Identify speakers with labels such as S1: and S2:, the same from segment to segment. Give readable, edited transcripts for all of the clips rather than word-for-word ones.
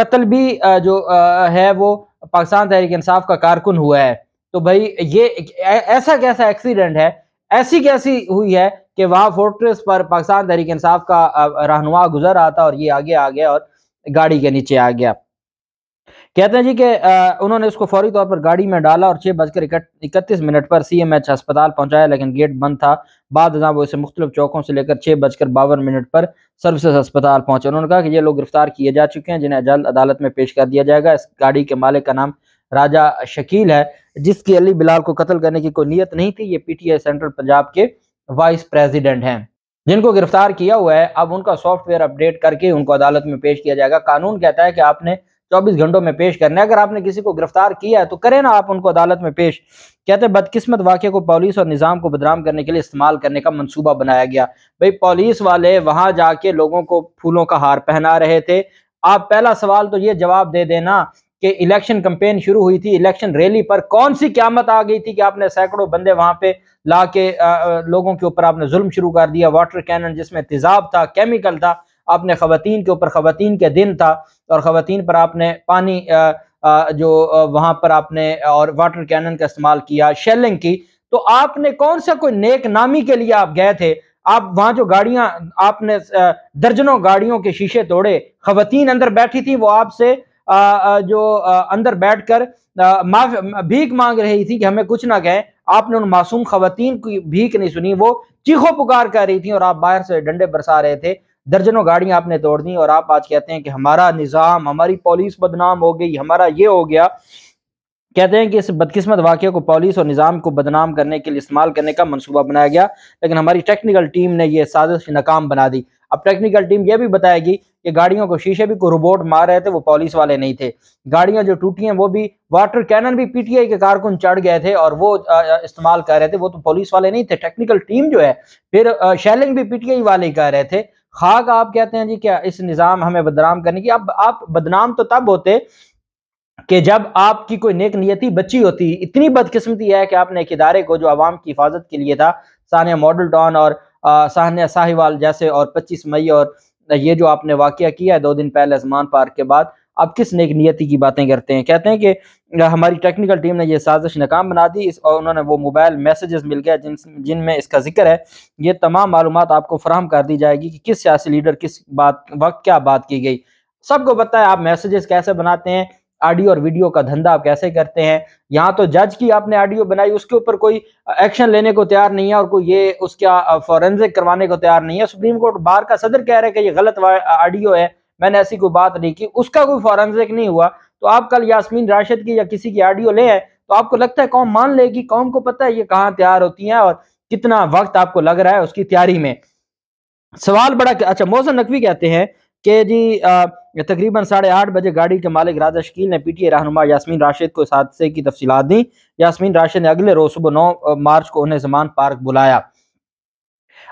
S1: قتل بھی جو ہے وہ پاکستان تحریک انصاف کا کارکن ہوا ہے۔ تو بھائی یہ ایسا کیسا ایکسیڈنٹ ہے، ایسی کیسی ہوئی ہے کہ وہاں فورٹریس پر پاکستان تحریک انصاف کا رہنما گزر رہا تھا اور یہ آگے آ گیا اور گاڑی کے نیچے آ گیا۔ کہتے ہیں جی کہ انہوں نے اس کو فوری طور پر گاڑی میں ڈالا اور 6:31 پر CMH ہسپتال پہنچایا، لیکن گیٹ بند تھا۔ بعد ازاں وہ اسے مختلف چوکوں سے لے کر 6:52 پر سروسز ہسپتال پہنچے۔ انہوں نے کہا کہ یہ لوگ گرفتار کیے جا چکے ہیں، جنہیں جلد عدالت میں پیش کر دیا جائے گا۔ اس گاڑی کے مالک کا نام راجہ شکیل ہے، جس کی علی بلال کو قتل کرنے کی کوئی نیت نہیں تھی۔ یہ PTI سینٹرل پنجاب کے وائس پریزیڈنٹ ہیں جن کو گرفتار کیا ہوا ہے۔ اب ان کا سافٹ ویئر اپڈیٹ کر کے ان کو عدالت میں پیش کیا جائے گا۔ قانون کہتا ہے کہ آپ نے 24 گھنٹوں میں پیش کرنا ہے۔ اگر آپ نے کسی کو گرفتار کیا ہے تو کریں نا آپ ان کو عدالت میں پیش۔ کہتے ہیں بدقسمت واقعے کو پولیس اور نظام کو بدنام کرنے کے لیے استعمال کرنے کا منصوبہ بنایا گیا۔ بھئی پولیس والے وہاں جا کے لوگوں کو پھولوں کا ہار پہنا رہے تھے۔ آپ پہلا سوال تو یہ جواب دے دینا کہ الیکشن کمپین شروع ہوئی تھی، الیکشن ریلی پر کون سی قیامت آ گئی تھی کہ آپ نے سینکڑوں بندے وہاں پہ لا کے لوگوں کے اوپر آپ نے ظلم شروع کر دیا۔ واٹر کینن جس میں تیزاب تھا، کیمیکل تھا، آپ نے خواتین کے اوپر، خواتین کے دن تھا اور خواتین پر آپ نے پانی جو وہاں پر آپ نے اور واٹر کینن کا استعمال کیا، شیلنگ کی۔ تو آپ نے کون سا کوئی نیک نامی کے لیے آپ گئے تھے؟ آپ وہاں جو گاڑیاں آپ نے درجنوں گاڑیوں کے شیشے توڑے، خواتین اندر بیٹھی تھی، وہ آپ سے جو اندر بیٹھ کر بھیک مانگ رہی تھی کہ ہمیں کچھ نہ کہیں۔ آپ نے ان معصوم خواتین کی بھیک نہیں سنی، وہ چیخو پکار کر رہی تھیں اور آپ باہر سے ڈنڈے برسا رہے تھے۔ درجنوں گاڑیاں آپ نے توڑ دیں اور آپ آج کہتے ہیں کہ ہمارا نظام، ہماری پولیس بدنام ہو گئی، ہمارا یہ ہو گیا۔ کہتے ہیں کہ اس بدقسمت واقعے کو پولیس اور نظام کو بدنام کرنے کے لیے استعمال کرنے کا منصوبہ بنایا گیا، لیکن ہماری ٹیکنیکل ٹیم نے یہ سازش ناکام بنا دی۔ اب ٹیکنیکل ٹیم یہ بھی بتائے گی کہ گاڑیوں کو شیشے بھی کوئی روبوٹ مار رہے تھے، وہ پولیس والے نہیں تھے۔ گاڑیاں جو ٹوٹی ہیں وہ بھی واٹر کینن بھی PTI کے کارکن چڑھ گئے تھے اور وہ استعمال کر رہے تھے، وہ تو پولیس والے نہیں تھے۔ ٹیکنیکل ٹیم جو ہے، پھر شیلنگ بھی PTI والے ہی کر رہے تھے۔ خاک آپ کہتے ہیں جی کیا اس نظام ہمیں بدنام کرنے کی۔ اب آپ بدنام تو تب ہوتے کہ جب آپ کی کوئی نیک نیتی بچی ہوتی۔ اتنی بدقسمتی ہے کہ آپ نے ایک ادارے کو جو عوام کی حفاظت کے لیے تھا، ثانیہ ماڈل ٹاؤن اور ثانیہ ساہیوال جیسے، اور 25 مئی اور یہ جو آپ نے واقعہ کیا ہے 2 دن پہلے زمان پارک کے بعد، آپ کس نیک نیتی کی باتیں کرتے ہیں؟ کہتے ہیں کہ ہماری ٹیکنیکل ٹیم نے یہ سازش ناکام بنا دی اور انہوں نے وہ موبائل میسیجز مل گئے جن میں اس کا ذکر ہے۔ یہ تمام معلومات آپ کو فراہم کر دی جائے گی کہ کس سیاسی لیڈر کس وقت کیا بات کی گئی۔ سب کو پتہ ہے آپ میسیجز کیسے بناتے ہیں، آڈیو اور ویڈیو کا دھندا آپ کیسے کرتے ہیں۔ یہاں تو جج کی آپ نے آڈیو بنائی، اس کے اوپر کوئی ایکشن لینے کو تیار نہیں ہے اور کوئی یہ اس کا فورنزک کروانے کو تیار نہیں ہے۔ سپریم کورٹ بار کا صدر کہہ رہا ہے کہ یہ غلط آڈیو ہے، میں نے ایسی کوئی بات نہیں کی، اس کا کوئی فورنزک نہیں ہوا۔ تو آپ کل یاسمین راشد کی یا کسی کی آڈیو لے ہیں تو آپ کو لگتا ہے قوم مان لے گی؟ قوم کو پتہ ہے یہ کہاں تیار ہوتی ہیں اور کتنا وقت آپ کو لگ رہا ہے اس کی تیاری میں۔ سوال بڑا اچھا، محسن نقوی کہتے ہیں کہ جی تقریباً 8:30 بجے گاڑی کے مالک راجہ شکیل نے PTI رہنما یاسمین راشد کو اس حادثے کی تفصیلات دیں۔ یاسمین راشد نے اگلے روز صبح 9 مارچ کو انہیں زمان پارک بلایا۔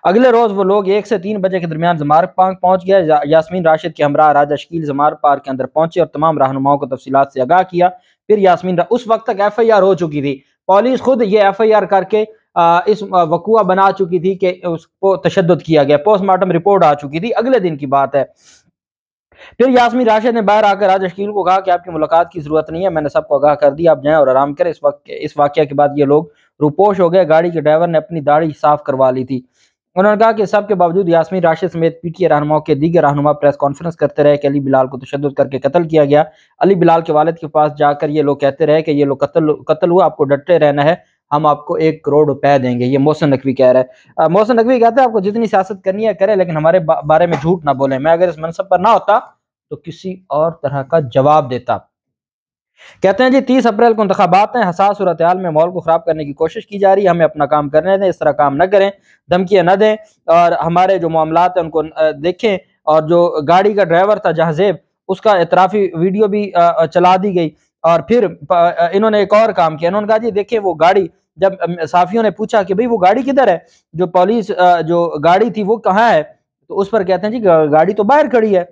S1: اگلے روز وہ لوگ 1 سے 3 بجے کے درمیان زمان پارک پہنچ گیا۔ یاسمین راشد کے ہمراہ راجہ شکیل زمان پارک کے اندر پہنچے اور تمام رہنماؤں کو تفصیلات سے آگاہ کیا۔ پھر یاسمین اس وقت تک FIR ہو چکی تھی، پولیس خود یہ FIR کر کے اس وقوع بنا چکی تھی کہ اس کو تشدد کیا گیا، پوسٹ مارٹم رپورٹ آ چکی تھی، اگلے دن کی بات ہے۔ پھر یاسمین راشد نے باہر آ کر راجہ شکیل کو کہا کہ آپ کی ملاقات کی ضرورت نہیں ہے، میں نے سب کو آگاہ کر دیا، آپ جائیں اور آرام کریں۔ اس واقعہ کے بعد یہ لوگ روپوش ہو گئے۔ گاڑی کے ڈرائیور نے اپنی داڑھی صاف کروا لی تھی۔ انہوں نے کہا کہ سب کے باوجود یاسمین راشد سمیت PTI رہنماؤں کے دیگر رہنما پریس کانفرنس کرتے رہے کہ علی بلال کو تشدد کر کے قتل کیا گیا۔ علی بلال کے والد کے پاس جا کر یہ لوگ کہتے رہے کہ یہ لوگ قتل ہوا، آپ کو ڈٹے رہنا ہے، ہم آپ کو 1 کروڑ روپے دیں گے۔ یہ محسن نقوی کہہ رہا ہے۔ محسن نقوی کہتا ہے آپ کو جتنی سیاست کرنی ہے کرے، لیکن ہمارے بارے میں جھوٹ نہ بولیں، میں اگر اس منصب پر نہ ہوتا تو کسی اور طرح کا جواب دیتا۔ کہتے ہیں جی 30 اپریل کو انتخابات ہیں، حساس صورتحال میں ماحول کو خراب کرنے کی کوشش کی جا رہی ہے، ہمیں اپنا کام کرنے دیں، اس طرح کام نہ کریں، دھمکیاں نہ دیں اور ہمارے جو معاملات ہیں ان کو دیکھیں۔ اور جو گاڑی کا ڈرائیور تھا جہازیب، اس کا اعترافی ویڈیو بھی چلا دی گئی۔ اور پھر انہوں نے ایک اور کام کیا، انہوں نے کہا جی دیکھیں وہ گاڑی، جب صحافیوں نے پوچھا کہ بھئی وہ گاڑی کدھر ہے، جو پولیس جو گاڑی تھی وہ کہاں ہے، تو اس پر کہتے ہیں جی گاڑی تو باہر کھڑی ہے۔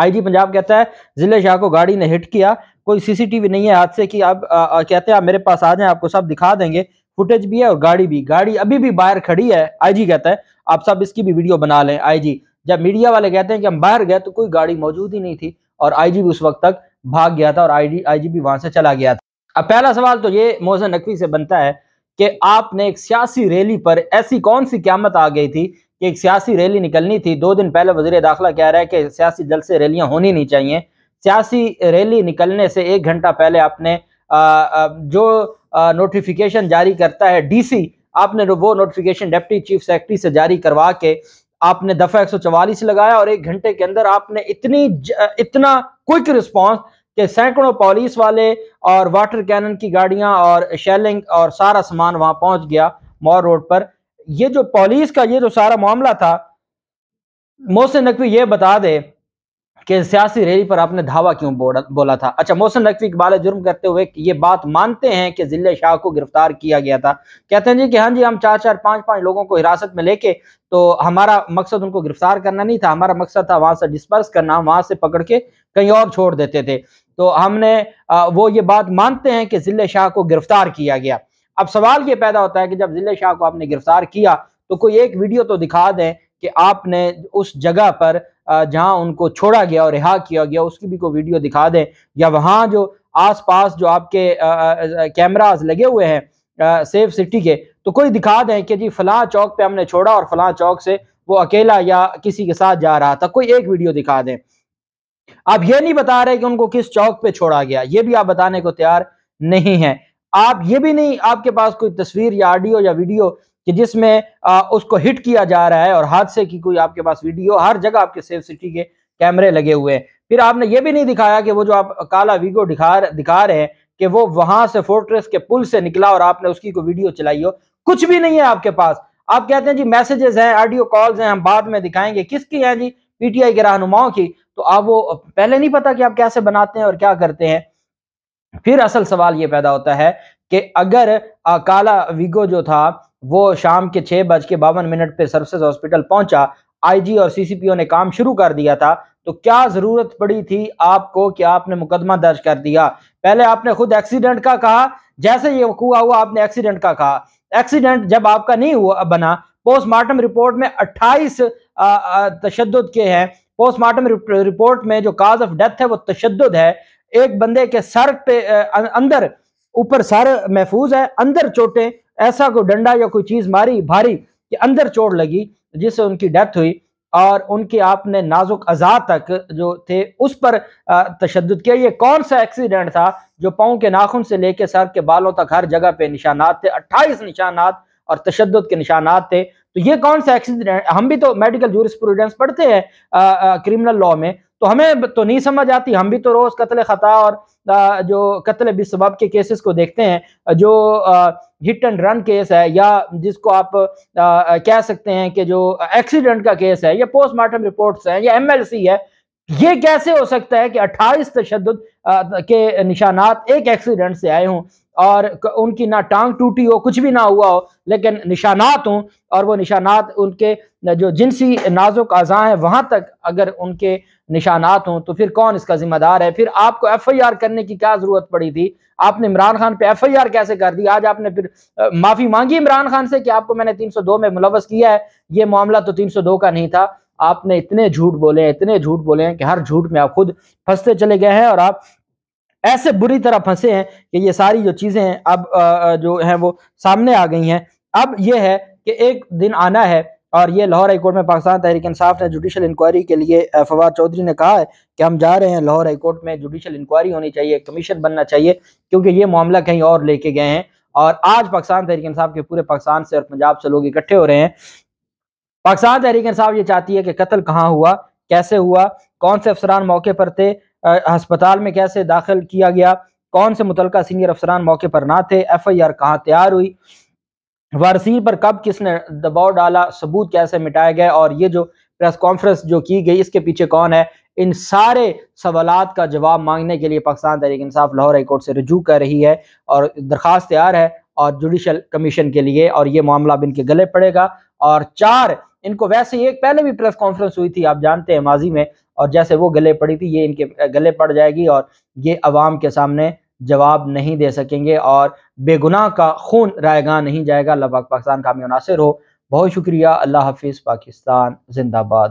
S1: IG پنجاب کہتا ہے ضلع شاہ کو گاڑی نے ہٹ کیا، کوئی CCTV نہیں ہے حادثے کی۔ اب کہتے ہیں آپ میرے پاس آ جائیں، آپ کو سب دکھا دیں گے، فوٹیج بھی ہے اور گاڑی بھی، گاڑی ابھی بھی باہر کھڑی ہے۔ IG کہتا ہے آپ سب اس کی بھی ویڈیو بنا لیں۔ IG جب میڈیا والے کہتے ہیں کہ ہم باہر گئے تو کوئی گاڑی موجود ہی نہیں تھی، اور آئی جی بھی اس وقت تک بھاگ گیا تھا اور آئی جی بھی وہاں سے چلا گیا تھا۔ اب پہلا سوال تو یہ محسن نقوی سے بنتا ہے کہ آپ نے ایک سیاسی ریلی پر، ایسی کون سی قیامت آ گئی تھی کہ ایک سیاسی ریلی نکلنی تھی، 2 دن پہلے وزیر داخلہ کہہ رہا ہے کہ سیاسی جلسے ریلیاں ہونی نہیں چاہیے، سیاسی ریلی نکلنے سے 1 گھنٹہ پہلے آپ نے جو نوٹیفیکیشن جاری کرتا ہے ڈی سی، آپ نے وہ نوٹیفیکیشن ڈپٹی چیف سیکرٹری سے جاری کروا کے آپ نے دفعہ 144 لگایا، اور 1 گھنٹے کے اندر آپ نے اتنا کوئک رسپانس کہ سینکڑوں پولیس والے اور واٹر کینن کی گاڑیاں اور شیلنگ اور سارا سامان وہاں پہنچ گیا مور روڈ پر۔ یہ جو پولیس کا یہ جو سارا معاملہ تھا، محسن نقوی یہ بتا دے کہ سیاسی ریلی پر آپ نے دھاوا کیوں بولا تھا۔ اچھا، محسن نقوی اقبال جرم کرتے ہوئے یہ بات مانتے ہیں کہ ضلع شاہ کو گرفتار کیا گیا تھا، کہتے ہیں جی کہ ہاں جی ہم 4 5 لوگوں کو حراست میں لے کے، تو ہمارا مقصد ان کو گرفتار کرنا نہیں تھا، ہمارا مقصد تھا وہاں سے ڈسپرس کرنا، وہاں سے پکڑ کے کہیں اور چھوڑ دیتے تھے، تو ہم نے وہ یہ بات مانتے ہیں کہ ضلع شاہ کو گرفتار کیا گیا۔ اب سوال یہ پیدا ہوتا ہے کہ جب ضلع شاہ کو آپ نے گرفتار کیا تو کوئی ایک ویڈیو تو دکھا دیں کہ آپ نے اس جگہ پر جہاں ان کو چھوڑا گیا اور رہا کیا گیا اس کی بھی کوئی ویڈیو دکھا دیں، یا وہاں جو آس پاس جو آپ کے کیمراز لگے ہوئے ہیں سیف سٹی کے، تو کوئی دکھا دیں کہ جی فلاں چوک پہ ہم نے چھوڑا اور فلاں چوک سے وہ اکیلا یا کسی کے ساتھ جا رہا تھا، کوئی ایک ویڈیو دکھا دیں۔ آپ یہ نہیں بتا رہے کہ ان کو کس چوک پہ چھوڑا گیا، یہ بھی آپ بتانے کو تیار نہیں ہیں۔ آپ یہ بھی نہیں، آپ کے پاس کوئی تصویر یا آڈیو یا ویڈیو کہ جس میں اس کو ہٹ کیا جا رہا ہے اور حادثے کی کوئی آپ کے پاس ویڈیو، ہر جگہ آپ کے سیف سٹی کے کیمرے لگے ہوئے ہیں۔ پھر آپ نے یہ بھی نہیں دکھایا کہ وہ جو آپ کالا ویگو دکھا رہے ہیں کہ وہ وہاں سے فورٹریس کے پل سے نکلا اور آپ نے اس کی کوئی ویڈیو چلائی ہو، کچھ بھی نہیں ہے آپ کے پاس۔ آپ کہتے ہیں جی میسیجز ہیں، آڈیو کالز ہیں، ہم بعد میں دکھائیں گے، کس کی ہیں جی؟ پی ٹی آئی کے رہنماؤں کی، تو آپ وہ پہلے نہیں پتا کہ آپ کیسے بناتے ہیں اور کیا کرتے ہیں۔ پھر اصل سوال یہ پیدا ہوتا ہے کہ اگر کالا ویگو جو تھا وہ شام کے 6:52 پہ سروسز ہاسپٹل پہنچا، آئی جی اور سی سی پی او نے کام شروع کر دیا تھا، تو کیا ضرورت پڑی تھی آپ کو کہ آپ نے مقدمہ درج کر دیا؟ پہلے آپ نے خود ایکسیڈنٹ کا کہا، جیسے یہ وقوع ہوا آپ نے ایکسیڈنٹ کا کہا، ایکسیڈنٹ جب آپ کا نہیں ہوا بنا، پوسٹ مارٹم رپورٹ میں 28 تشدد کے ہیں، پوسٹ مارٹم رپورٹ میں جو کاز آف ڈیتھ ہے وہ تشدد ہے، ایک بندے کے سر پہ اندر، اوپر سر محفوظ ہے، اندر چوٹیں، ایسا کوئی ڈنڈا یا کوئی چیز ماری بھاری کہ اندر چوٹ لگی جس سے ان کی ڈیتھ ہوئی، اور ان کے آپ نے نازک اعضاء تک جو تھے اس پر تشدد کیا۔ یہ کون سا ایکسیڈنٹ تھا جو پاؤں کے ناخن سے لے کے سر کے بالوں تک ہر جگہ پہ نشانات تھے، 28 نشانات اور تشدد کے نشانات تھے، تو یہ کون سا ایکسیڈنٹ؟ ہم بھی تو میڈیکل جورسپروڈنس پڑھتے ہیں کرمنل لاء میں، تو ہمیں تو نہیں سمجھ آتی، ہم بھی تو روز قتل خطا اور جو قتل بسبب کے کیسز کو دیکھتے ہیں، جو ہٹ اینڈ رن کیس ہے، یا جس کو آپ کہہ سکتے ہیں کہ جو ایکسیڈنٹ کا کیس ہے، یا پوسٹ مارٹم رپورٹس ہیں، یا MLC ہے۔ یہ کیسے ہو سکتا ہے کہ 28 تشدد کے نشانات ایک ایکسیڈنٹ سے آئے ہوں اور ان کی نہ ٹانگ ٹوٹی ہو، کچھ بھی نہ ہوا ہو، لیکن نشانات ہوں، اور وہ نشانات ان کے جو جنسی نازک اعضاء ہیں وہاں تک اگر ان کے نشانات ہوں، تو پھر کون اس کا ذمہ دار ہے؟ پھر آپ کو FIR کرنے کی کیا ضرورت پڑی تھی؟ آپ نے عمران خان پہ FIR کیسے کر دی؟ آج آپ نے پھر معافی مانگی عمران خان سے کہ آپ کو میں نے 302 میں ملوث کیا ہے، یہ معاملہ تو 302 کا نہیں تھا۔ آپ نے اتنے جھوٹ بولے ہیں کہ ہر جھوٹ میں آپ خود پھنستے چلے گئے ہیں، اور آپ ایسے بری طرح پھنسے ہیں کہ یہ ساری جو چیزیں ہیں اب جو ہیں وہ سامنے آ گئی ہیں۔ اب یہ ہے کہ ایک دن آنا ہے، اور یہ لاہور ہائی کورٹ میں پاکستان تحریک انصاف نے جوڈیشل انکوائری کے لیے فواد چودھری نے کہا ہے کہ ہم جا رہے ہیں لاہور ہائی کورٹ میں، جوڈیشل انکوائری ہونی چاہیے، کمیشن بننا چاہیے، کیونکہ یہ معاملہ کہیں اور لے کے گئے ہیں، اور آج پاکستان تحریک انصاف کے پورے پاکستان سے اور پنجاب سے لوگ اکٹھے ہو رہے ہیں۔ پاکستان تحریک انصاف یہ چاہتی ہے کہ قتل کہاں ہوا، کیسے ہوا، کون سے افسران موقع پر تھے، ہسپتال میں کیسے داخل کیا گیا، کون سے متعلقہ سینئر افسران موقع پر نہ تھے، FIR کہاں تیار ہوئی، وارثین پر کب کس نے دباؤ ڈالا، ثبوت کیسے مٹائے گئے، اور یہ جو پریس کانفرنس جو کی گئی اس کے پیچھے کون ہے؟ ان سارے سوالات کا جواب مانگنے کے لیے پاکستان تحریک انصاف لاہور ہائی کورٹ سے رجوع کر رہی ہے، اور درخواست تیار ہے اور جوڈیشل کمیشن کے لیے، اور یہ معاملہ اب ان کے گلے پڑے گا۔ اور 4 ان کو ویسے ہی ایک پہلے بھی پریس کانفرنس ہوئی تھی آپ جانتے ہیں ماضی میں، اور جیسے وہ گلے پڑی تھی یہ ان کے گلے پڑ جائے گی، اور یہ عوام کے سامنے جواب نہیں دے سکیں گے، اور بے گناہ کا خون رائے گاں نہیں جائے گا۔ اللہ پاک پاکستان کا حامی و ناصر ہو۔ بہت شکریہ، اللہ حافظ، پاکستان زندہ باد۔